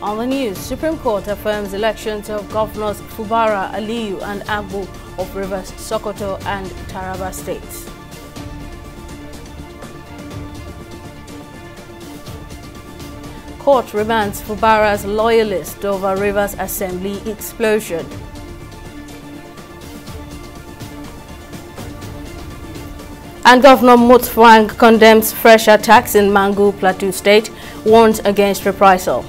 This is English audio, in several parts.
On the news, Supreme Court affirms elections of Governors Fubara, Aliyu and Agbu of Rivers, Sokoto and Taraba states. Court remands Fubara's loyalist over Rivers Assembly explosion. And Governor Mutfwang condemns fresh attacks in Mangu, Plateau State, warns against reprisal.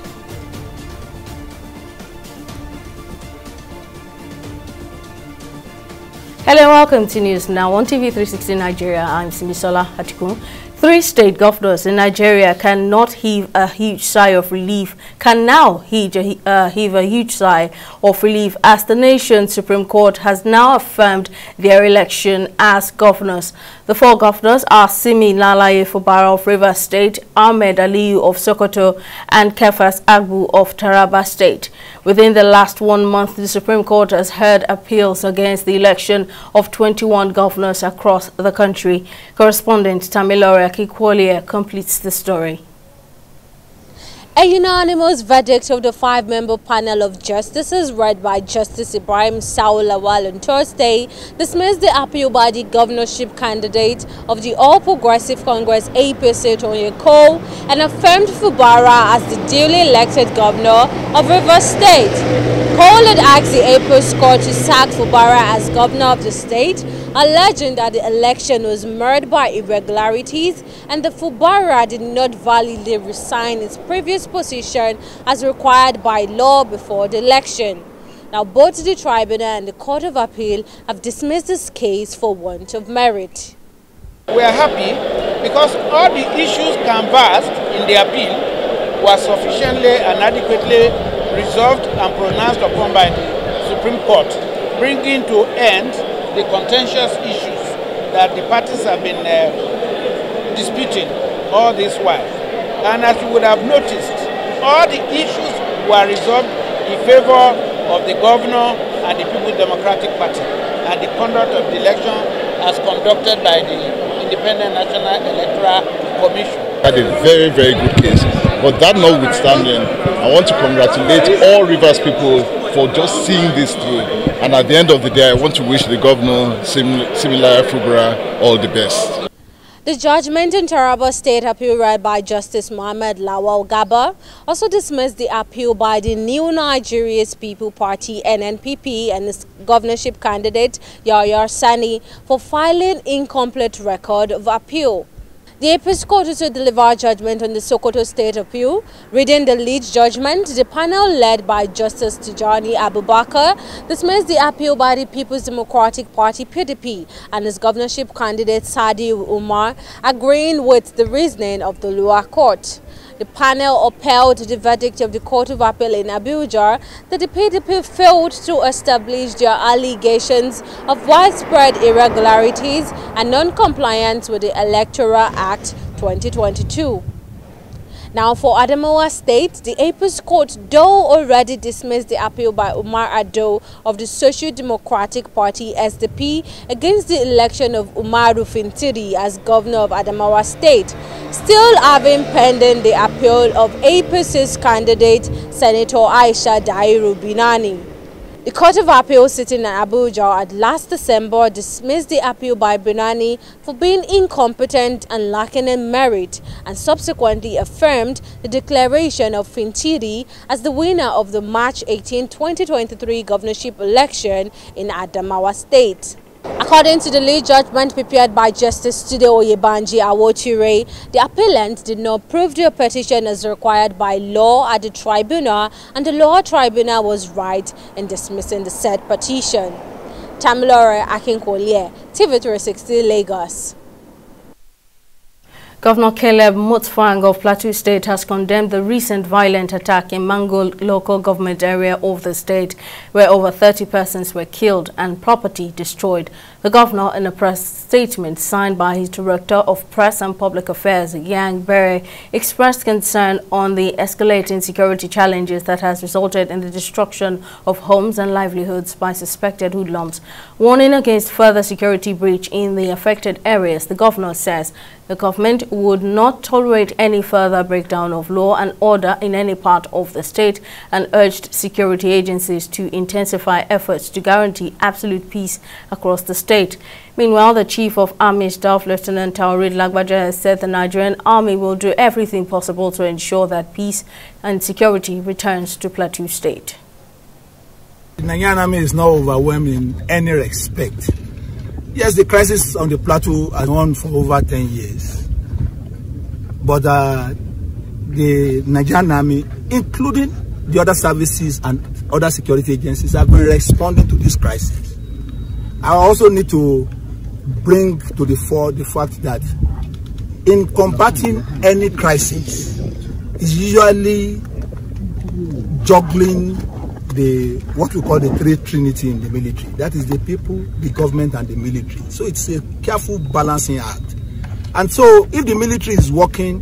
Hello and welcome to News Now on TV 360 Nigeria. I'm Simisola Hatikun. 3 state governors in Nigeria cannot heave a huge sigh of relief, heave a huge sigh of relief as the nation's Supreme Court has now affirmed their election as governors. The 4 governors are Simi Nalaye Fubara of Rivers State, Ahmed Aliyu of Sokoto, and Kefas Agbu of Taraba State. Within the last 1 month, the Supreme Court has heard appeals against the election of 21 governors across the country. Correspondent Tamilore Akikwolie completes the story. A unanimous verdict of the 5-member panel of justices, read by Justice Ibrahim Saul Lawal on Thursday, dismissed the appeal by the governorship candidate of the All Progressive Congress APC Tony Cole and affirmed Fubara as the duly elected governor of Rivers State. Cole had asked the APC court to sack Fubara as governor of the state, alleging that the election was marred by irregularities and the Fubara did not validly resign its previous position as required by law before the election. Now, both the tribunal and the Court of Appeal have dismissed this case for want of merit. We are happy because all the issues canvassed in the appeal were sufficiently and adequately resolved and pronounced upon by the Supreme Court, bringing to end the contentious issues that the parties have been disputing all this while. And as you would have noticed, all the issues were resolved in favor of the governor and the People's Democratic Party, and the conduct of the election as conducted by the Independent National Electoral Commission. Had a very, very good case. But that notwithstanding, I want to congratulate all Rivers people for just seeing this through. And at the end of the day, I want to wish the governor, Similar Fubara, all the best. The judgment in Taraba State appeal read by Justice Mohammed Lawal Gaba also dismissed the appeal by the New Nigeria's People Party NNPP and its governorship candidate Yahya Sani for filing incomplete record of appeal. The Apex Court also delivered judgment on the Sokoto State appeal. Reading the lead judgment, the panel led by Justice Tijani Abubakar dismissed the appeal by the People's Democratic Party PDP and its governorship candidate Sadi Umar, agreeing with the reasoning of the lower court. The panel upheld the verdict of the Court of Appeal in Abuja that the PDP failed to establish their allegations of widespread irregularities and non-compliance with the Electoral Act 2022. Now, for Adamawa State, the Apex Court, though already dismissed the appeal by Umar Ado of the Social Democratic Party SDP against the election of Umaru Fintiri as governor of Adamawa State, still having pending the appeal of APC's candidate, Senator Aisha Dairu Binani. The Court of Appeal sitting in Abuja at last December dismissed the appeal by Binani for being incompetent and lacking in merit, and subsequently affirmed the declaration of Fintiri as the winner of the March 18, 2023 governorship election in Adamawa State. According to the lead judgment prepared by Justice Tude Oyebanji Awoture, the appellant did not prove their petition as required by law at the tribunal, and the lower tribunal was right in dismissing the said petition. Tamilore Akikwolie, TV 360 Lagos. Governor Caleb Mutfwang of Plateau State has condemned the recent violent attack in Mango local government area of the state, where over 30 persons were killed and property destroyed. The governor, in a press statement signed by his Director of Press and Public Affairs, Yang Bere, expressed concern on the escalating security challenges that has resulted in the destruction of homes and livelihoods by suspected hoodlums. Warning against further security breach in the affected areas, the governor says The government would not tolerate any further breakdown of law and order in any part of the state and urged security agencies to intensify efforts to guarantee absolute peace across the state. Meanwhile, the Chief of Army Staff, Lieutenant Taoreed Lagbaja, has said the Nigerian Army will do everything possible to ensure that peace and security returns to Plateau State. The Nigerian Army is not overwhelmed in any respect. Yes, the crisis on the plateau has gone on for over 10 years. But the Nigerian Army, including the other services and other security agencies, have been responding to this crisis. I also need to bring to the fore the fact that in combating any crisis, it's usually juggling what we call the three trinity in the military. That is the people, the government, and the military. So it's a careful balancing act. And so if the military is working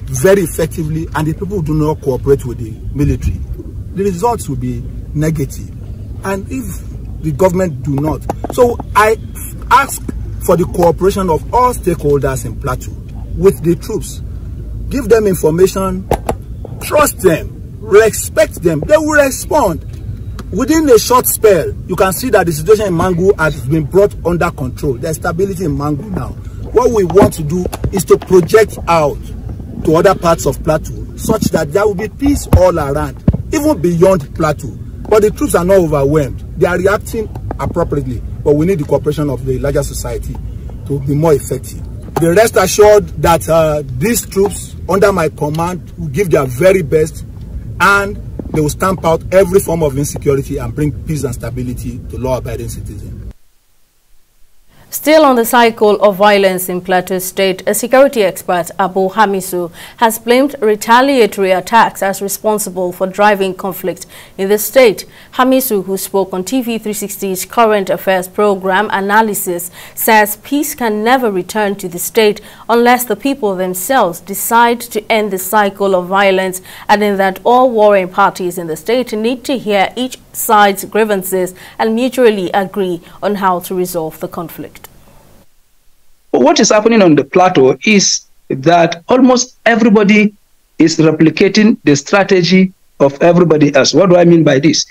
very effectively and the people do not cooperate with the military, the results will be negative. And if the government do not. So I ask for the cooperation of all stakeholders in Plateau with the troops. Give them information, trust them, respect them. They will respond. Within a short spell, you can see that the situation in Mangu has been brought under control. There's stability in Mangu now. What we want to do is to project out to other parts of Plateau such that there will be peace all around, even beyond Plateau. But the troops are not overwhelmed. They are reacting appropriately. But we need the cooperation of the larger society to be more effective. Be rest assured that these troops under my command will give their very best, and they will stamp out every form of insecurity and bring peace and stability to law-abiding citizens. Still on the cycle of violence in Plateau State, a security expert, Abu Hamisu, has blamed retaliatory attacks as responsible for driving conflict in the state. Hamisu, who spoke on TV 360's current affairs program Analysis, says peace can never return to the state unless the people themselves decide to end the cycle of violence, adding that all warring parties in the state need to hear each side's grievances and mutually agree on how to resolve the conflict. What is happening on the plateau is that almost everybody is replicating the strategy of everybody else. What do I mean by this?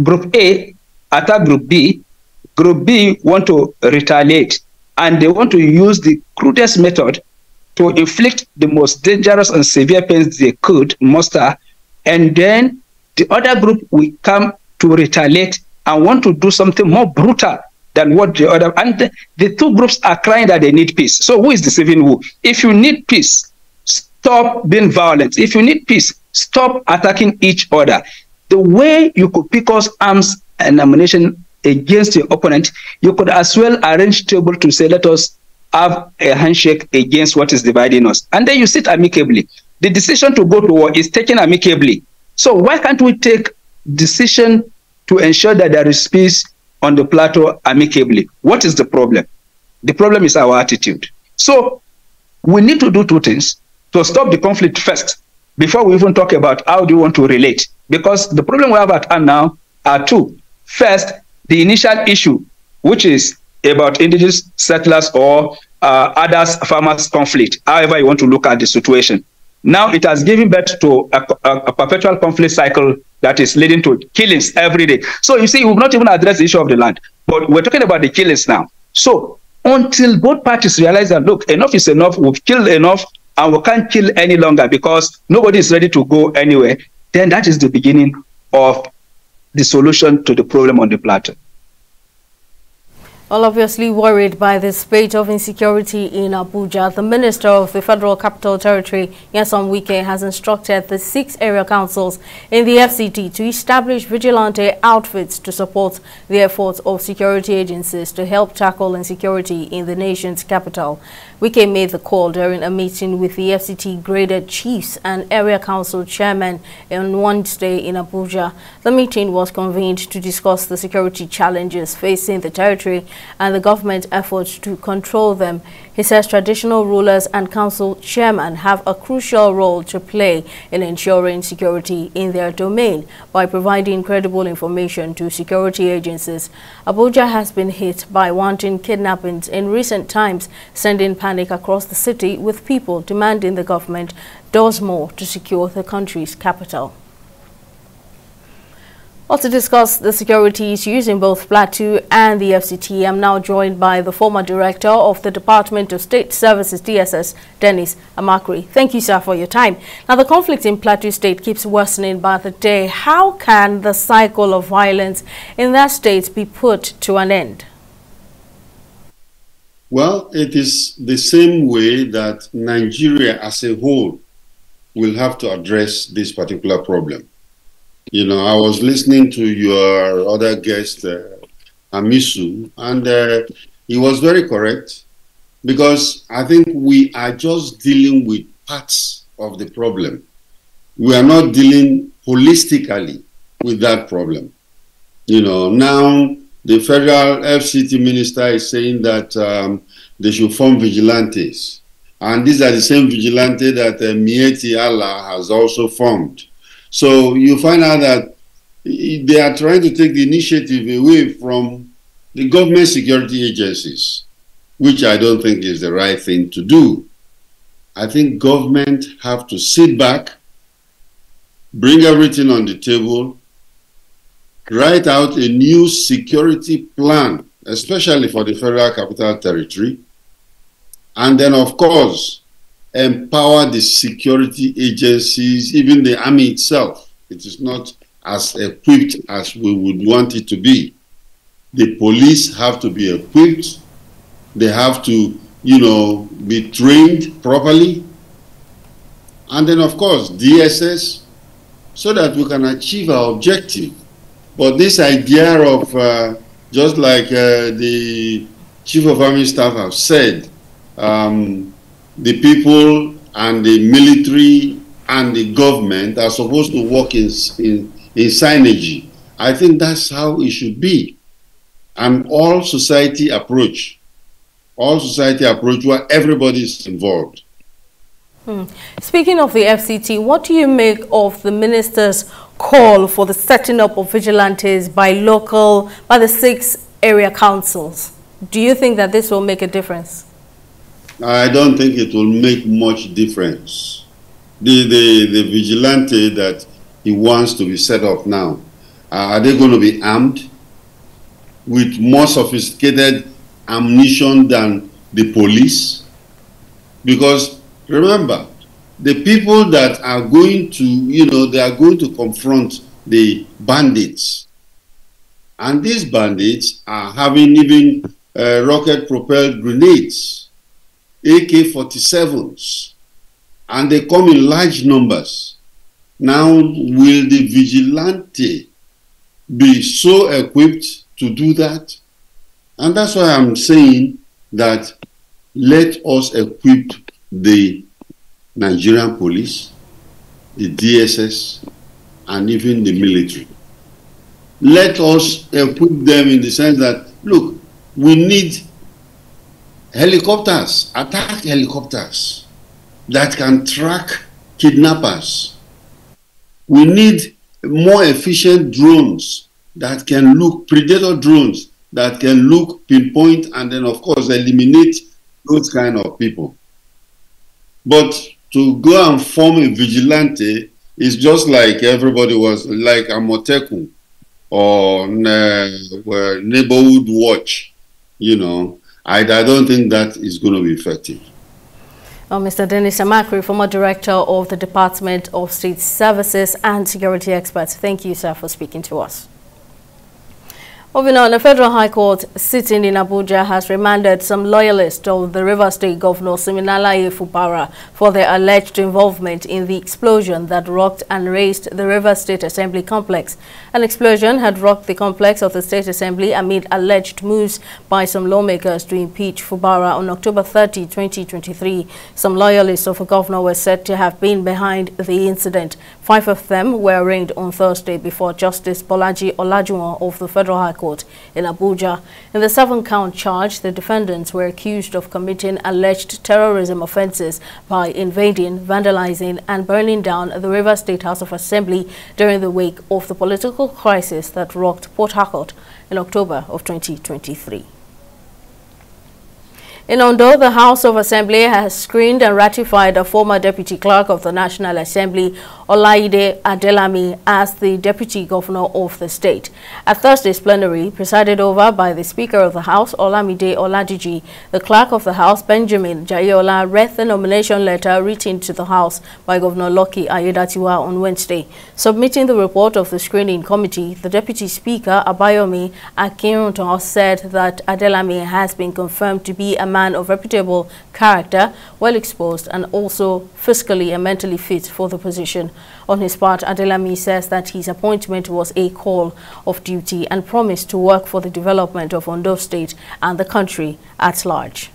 Group A attack Group B. Group B want to retaliate, and they want to use the crudest method to inflict the most dangerous and severe pains they could muster, and then the other group will come to retaliate and want to do something more brutal than what the other, and the two groups are crying that they need peace. So who is deceiving who? If you need peace, stop being violent. If you need peace, stop attacking each other. The way you could pick up arms and ammunition against your opponent, you could as well arrange table to say, let us have a handshake against what is dividing us. And then you sit amicably. The decision to go to war is taken amicably. So why can't we take decision to ensure that there is peace on the plateau amicably? What is the problem? The problem is our attitude. So we need to do two things to stop the conflict first, before we even talk about how do you want to relate. Because the problem we have at hand now are two. First, the initial issue, which is about indigenous settlers or others farmers conflict, however you want to look at the situation. Now it has given birth to a perpetual conflict cycle that is leading to killings every day. So you see, we've not even addressed the issue of the land, but we're talking about the killings now. So until both parties realize that, look, enough is enough, we've killed enough, and we can't kill any longer because nobody is ready to go anywhere, then that is the beginning of the solution to the problem on the plateau. Well, obviously worried by the spate of insecurity in Abuja, the Minister of the Federal Capital Territory, Nyesom Wike, has instructed the 6 area councils in the FCT to establish vigilante outfits to support the efforts of security agencies to help tackle insecurity in the nation's capital. Wike made the call during a meeting with the FCT graded chiefs and area council chairmen on Wednesday in Abuja. The meeting was convened to discuss the security challenges facing the territory and the government efforts to control them. He says traditional rulers and council chairmen have a crucial role to play in ensuring security in their domain by providing credible information to security agencies. Abuja has been hit by wanton kidnappings in recent times, sending panic across the city, with people demanding the government does more to secure the country's capital. Well, to discuss the security issues in both Plateau and the FCT, I'm now joined by the former director of the Department of State Services, DSS, Dennis Amaki. Thank you, sir, for your time. Now, the conflict in Plateau State keeps worsening by the day. How can the cycle of violence in that state be put to an end? Well, it is the same way that Nigeria as a whole will have to address this particular problem. You know, I was listening to your other guest, Amisu, and he was very correct, because I think we are just dealing with parts of the problem. We are not dealing holistically with that problem. You know, now the federal FCT minister is saying that they should form vigilantes. And these are the same vigilantes that Mieti Allah has also formed. So you find out that they are trying to take the initiative away from the government security agencies, which I don't think is the right thing to do. I think government have to sit back, bring everything on the table, write out a new security plan, especially for the Federal Capital Territory, and then, of course, empower the security agencies, even the army itself. It is not as equipped as we would want it to be. The police have to be equipped. They have to, you know, be trained properly. And then, of course, DSS, so that we can achieve our objective. But this idea of, just like the Chief of Army Staff have said, the people and the military and the government are supposed to work in synergy. I think that's how it should be. An all-society approach where everybody is involved. Speaking of the FCT, what do you make of the minister's call for the setting up of vigilantes by the 6 area councils? Do you think that this will make a difference? I don't think it will make much difference. The vigilante that he wants to be set up now, are they going to be armed with more sophisticated ammunition than the police? Because remember, the people that are going to, you know, they are going to confront the bandits. And these bandits are having even rocket-propelled grenades, AK-47s, and they come in large numbers. Now, will the vigilante be so equipped to do that? And that's why I'm saying that let us equip the Nigerian police, the DSS, and even the military. Let us equip them in the sense that, look, we need helicopters, attack helicopters that can track kidnappers. We need more efficient drones that can look, predator drones that can look, pinpoint, and then, of course, eliminate those kind of people. But to go and form a vigilante is just like everybody was, like Amotekun or neighborhood watch, you know. I don't think that is going to be effective. Mr. Dennis Amaki, former director of the Department of State Services and security experts. Thank you, sir, for speaking to us. Moving on, the Federal High Court sitting in Abuja has remanded some loyalists of the River State Governor Siminalayi Fubara for their alleged involvement in the explosion that rocked and razed the River State Assembly complex. An explosion had rocked the complex of the State Assembly amid alleged moves by some lawmakers to impeach Fubara on October 30, 2023. Some loyalists of the governor were said to have been behind the incident. 5 of them were arraigned on Thursday before Justice Bolaji Olajuwon of the Federal High Court in Abuja. In the 7-count charge, the defendants were accused of committing alleged terrorism offences by invading, vandalizing and burning down the River State House of Assembly during the wake of the political crisis that rocked Port Harcourt in October of 2023. In Ondo, the House of Assembly has screened and ratified a former Deputy Clerk of the National Assembly, Olaide Adelami, as the Deputy Governor of the state. At Thursday's plenary, presided over by the Speaker of the House, Olamide Oladiji, the Clerk of the House, Benjamin Jayola, read the nomination letter written to the House by Governor Lucky Ayedatiwa on Wednesday. Submitting the report of the screening committee, the Deputy Speaker, Abayomi Akinruntan, said that Adelami has been confirmed to be a man of reputable character, well exposed, and also fiscally and mentally fit for the position. On his part, Adelami says that his appointment was a call of duty and promised to work for the development of Ondo State and the country at large.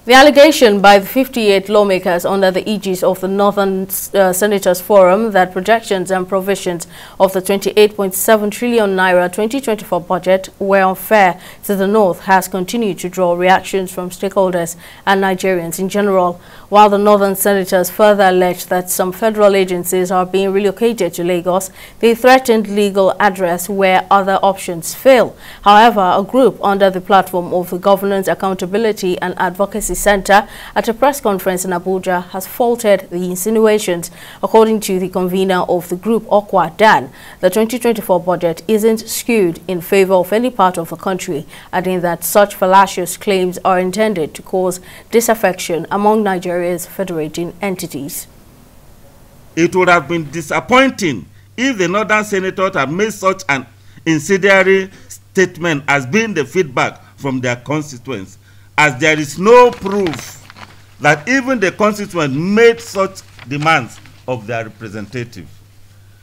The allegation by the 58 lawmakers under the aegis of the Northern Senators Forum that projections and provisions of the 28.7 trillion naira 2024 budget were unfair to the North has continued to draw reactions from stakeholders and Nigerians in general, while the Northern Senators further alleged that some federal agencies are being relocated to Lagos. They threatened legal address where other options fail. However, a group under the platform of the Governance Accountability and Advocacy Center at a press conference in Abuja has faulted the insinuations. According to the convener of the group, Okwa Dan, the 2024 budget isn't skewed in favor of any part of the country, adding that such fallacious claims are intended to cause disaffection among Nigeria's federating entities. It would have been disappointing if the Northern Senators had made such an incendiary statement as being the feedback from their constituents, as there is no proof that even the constituents made such demands of their representatives.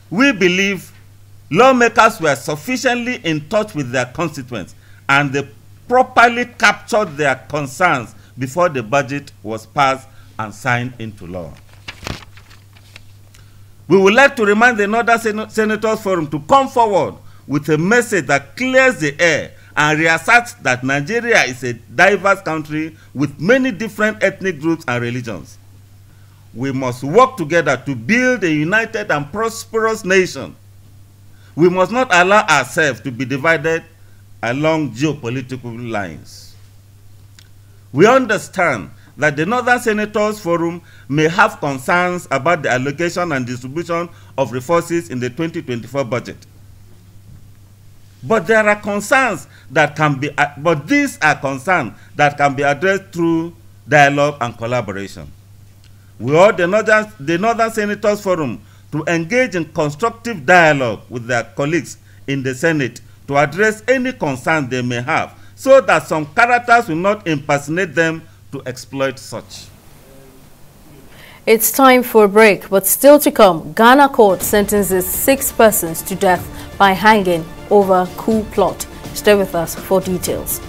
We believe lawmakers were sufficiently in touch with their constituents and they properly captured their concerns before the budget was passed and signed into law. We would like to remind the Northern Senators Forum to come forward with a message that clears the air and reasserts that Nigeria is a diverse country with many different ethnic groups and religions. We must work together to build a united and prosperous nation. We must not allow ourselves to be divided along geopolitical lines. We understand that the Northern Senators Forum may have concerns about the allocation and distribution of resources in the 2024 budget. But there are concerns that can be, these are concerns that can be addressed through dialogue and collaboration. We urge the Northern Senators Forum to engage in constructive dialogue with their colleagues in the Senate to address any concerns they may have, so that some characters will not impersonate them to exploit such. It's time for a break, but still to come, Ghana court sentences 6 persons to death by hanging over coup plot. Stay with us for details.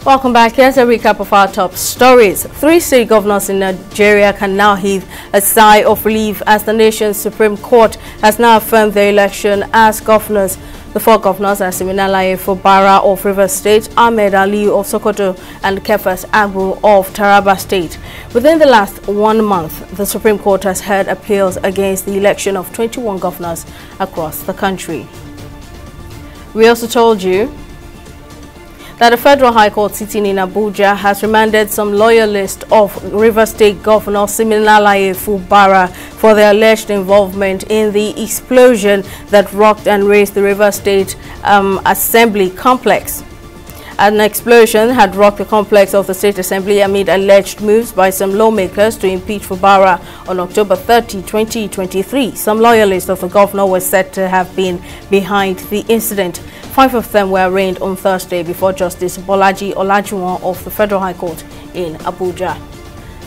Welcome back. Here's a recap of our top stories. 3 state governors in Nigeria can now heave a sigh of relief as the nation's Supreme Court has now affirmed their election as governors. The four governors are Siminalayi Fubara of Rivers State, Ahmed Ali of Sokoto, and Kefas Agbu of Taraba State. Within the last 1 month, the Supreme Court has heard appeals against the election of 21 governors across the country. We also told you that the Federal High Court sitting in Abuja has remanded some loyalists of Rivers State Governor Siminalayi Fubara for their alleged involvement in the explosion that rocked and razed the Rivers State Assembly complex. An explosion had rocked the complex of the State Assembly amid alleged moves by some lawmakers to impeach Fubara on October 30, 2023. Some loyalists of the governor were said to have been behind the incident. 5 of them were arraigned on Thursday before Justice Bolaji Olajuwon of the Federal High Court in Abuja.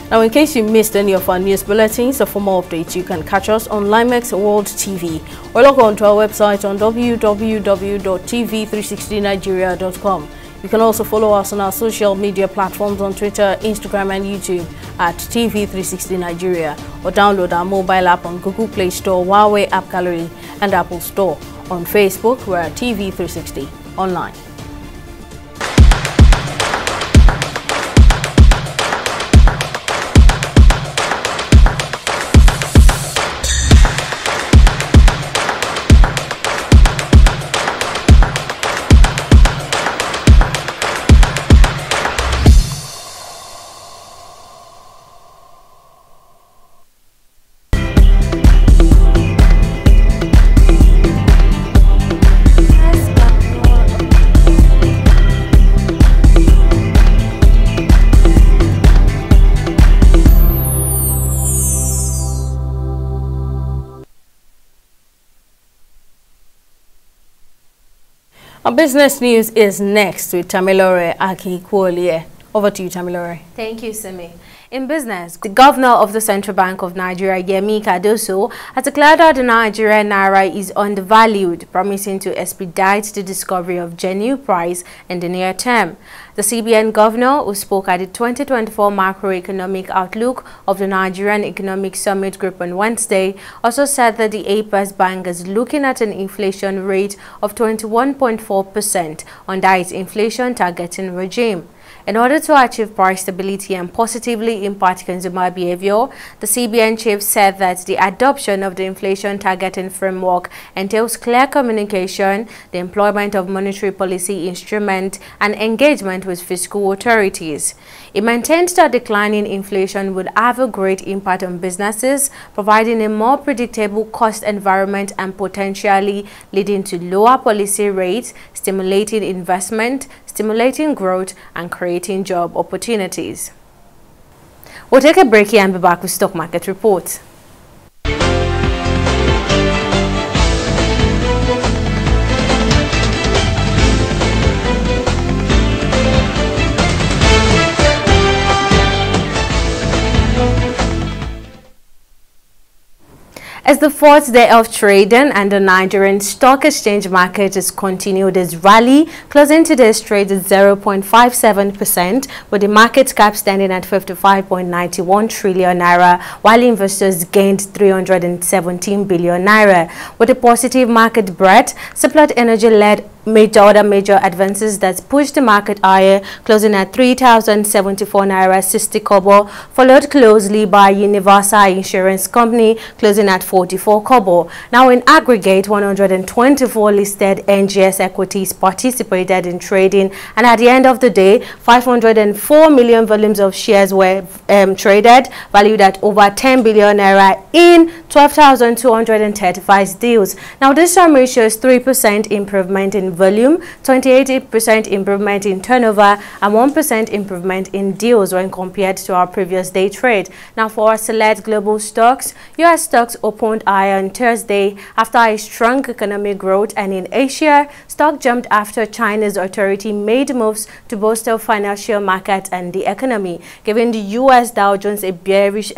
Now, in case you missed any of our news bulletins or for more updates, you can catch us on Limex World TV or log on to our website on www.tv360nigeria.com. You can also follow us on our social media platforms on Twitter, Instagram and YouTube at TV360 Nigeria, or download our mobile app on Google Play Store, Huawei App Gallery and Apple Store. On Facebook, we're at TV360 Online. Our business news is next with Tamilore Aki-Kuolie. Over to you, Tamilore. Thank you, Simi. In business, the governor of the Central Bank of Nigeria, Yemi Cardoso, has declared that the Nigerian naira is undervalued, promising to expedite the discovery of genuine price in the near term. The CBN governor, who spoke at the 2024 macroeconomic outlook of the Nigerian Economic Summit Group on Wednesday, also said that the APAS Bank is looking at an inflation rate of 21.4% under its inflation targeting regime. In order to achieve price stability and positively impact consumer behavior, the CBN chief said that the adoption of the inflation targeting framework entails clear communication, the employment of monetary policy instruments, and engagement with fiscal authorities. It maintained that declining inflation would have a great impact on businesses, providing a more predictable cost environment and potentially leading to lower policy rates, stimulating investment, stimulating growth, and creating job opportunities. We'll take a break here and be back with Stock Market Report. As the fourth day of trading and the Nigerian Stock Exchange market has continued its rally, closing today's trade at 0.57%, with the market cap standing at 55.91 trillion naira, while investors gained 317 billion naira. With a positive market breadth, Seplat Energy led other major advances that pushed the market higher, closing at 3,074 naira 60 kobo, followed closely by Universal Insurance Company, closing at 44 kobo. Now, in aggregate, 124 listed NGS equities participated in trading, and at the end of the day, 504 million volumes of shares were traded, valued at over 10 billion naira in 12,235 deals. Now, this summary shows 3% improvement in volume, 28% improvement in turnover, and 1% improvement in deals when compared to our previous day trade. Now, for our select global stocks, U.S. stocks opened higher on Thursday after a strong economic growth, and in Asia, stock jumped after China's authority made moves to bolster financial market and the economy, giving the U.S. Dow Jones a bullish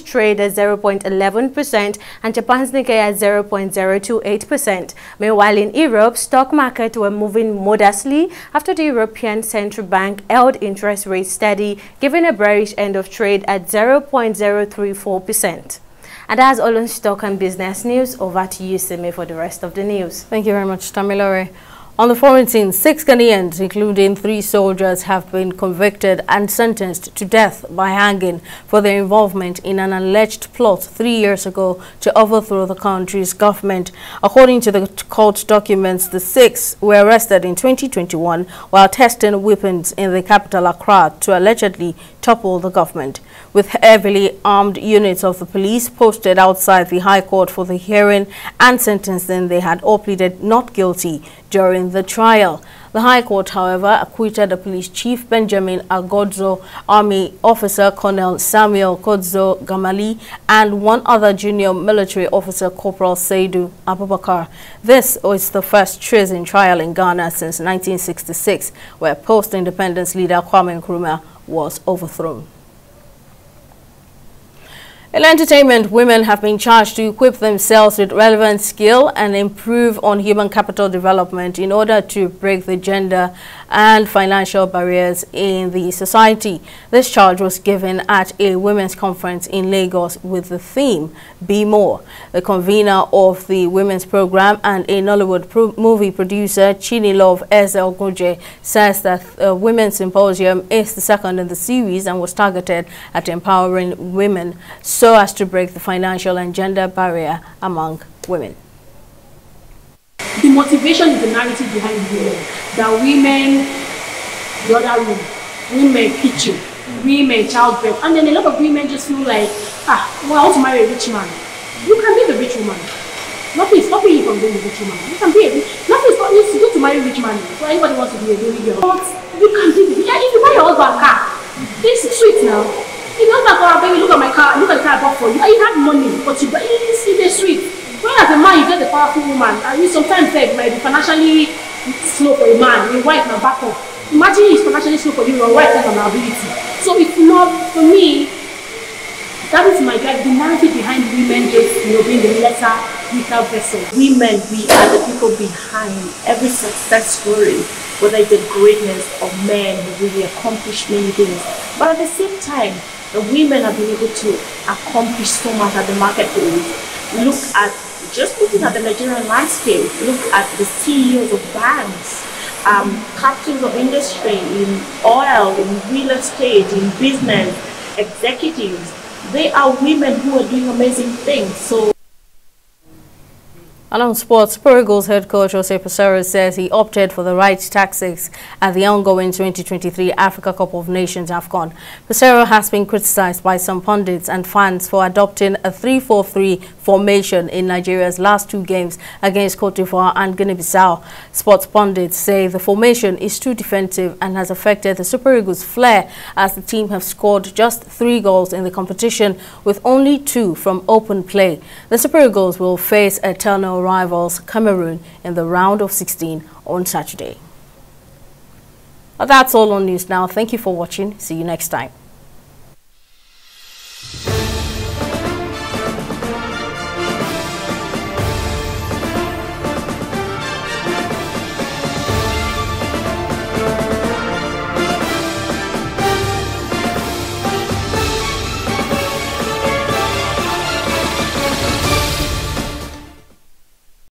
trade at 0.11% and Japan's Nikkei at 0.028%. Meanwhile, in Europe, stock market were moving modestly after the European Central Bank held interest rates steady, giving a bearish end of trade at 0.034%. And that's all on stock and business news. Over to you, Simi, for the rest of the news. Thank you very much, Tamilore. On the foreign scene, 6 Ghanaians, including 3 soldiers, have been convicted and sentenced to death by hanging for their involvement in an alleged plot 3 years ago to overthrow the country's government. According to the court documents, the 6 were arrested in 2021 while testing weapons in the capital Accra to allegedly topple the government. With heavily armed units of the police posted outside the High Court for the hearing and sentencing, they had all pleaded not guilty during the trial. The High Court, however, acquitted the police chief Benjamin Agodzo, Army officer Colonel Samuel Kodzo Gamali, and 1 other junior military officer, Corporal Saidu Abubakar. This was the first treason trial in Ghana since 1966, where post-independence leader Kwame Nkrumah was overthrown. In entertainment, women have been charged to equip themselves with relevant skill and improve on human capital development in order to break the gender and financial barriers in the society. This charge was given at a women's conference in Lagos with the theme, Be More. The convener of the women's program and a Nollywood movie producer, Chini Love Ezel Goje, says that the Women's Symposium is the second in the series and was targeted at empowering women so as to break the financial and gender barrier among women. The motivation is the narrative behind women. That women, the other room, women kitchen, women childbirth, and then a lot of women just feel like, well, I want to marry a rich man. You can be the rich woman. Nothing is stopping you from being a rich woman. You can be nothing is stopping you to go to marry a rich man. So anybody wants to be a baby girl. But you can be if you buy your husband a car, it's sweet now. If you don't go, baby, look at my car, look at the car I bought for you. You have money, but you buy it's sweet. When as a man you get a powerful woman, and you sometimes say it might be financially slow for a man, your wife na back up. Imagine it's financially slow for you, your wife has an ability. So if not, for me, that is my guide. The narrative behind women is, being the lesser, weaker vessel. Women, we are the people behind every success story, whether it's the greatness of men who really accomplish many things. But at the same time, the women have been able to accomplish so much at the marketplace. Look at, just looking at the Nigerian landscape, look at the CEOs of banks, captains of industry, in oil, in real estate, in business, executives. They are women who are doing amazing things. So. And on sports, Super Eagles head coach Jose Peseiro says he opted for the right tactics at the ongoing 2023 Africa Cup of Nations AFCON. Peseiro has been criticized by some pundits and fans for adopting a 3-4-3 formation in Nigeria's last 2 games against Cote d'Ivoire and Guinea-Bissau. Sports pundits say the formation is too defensive and has affected the Super Eagles' flair, as the team have scored just 3 goals in the competition, with only 2 from open play. The Super Eagles will face eternal rivals Cameroon in the round of 16 on Saturday. Well, that's all on news now. Thank you for watching. See you next time.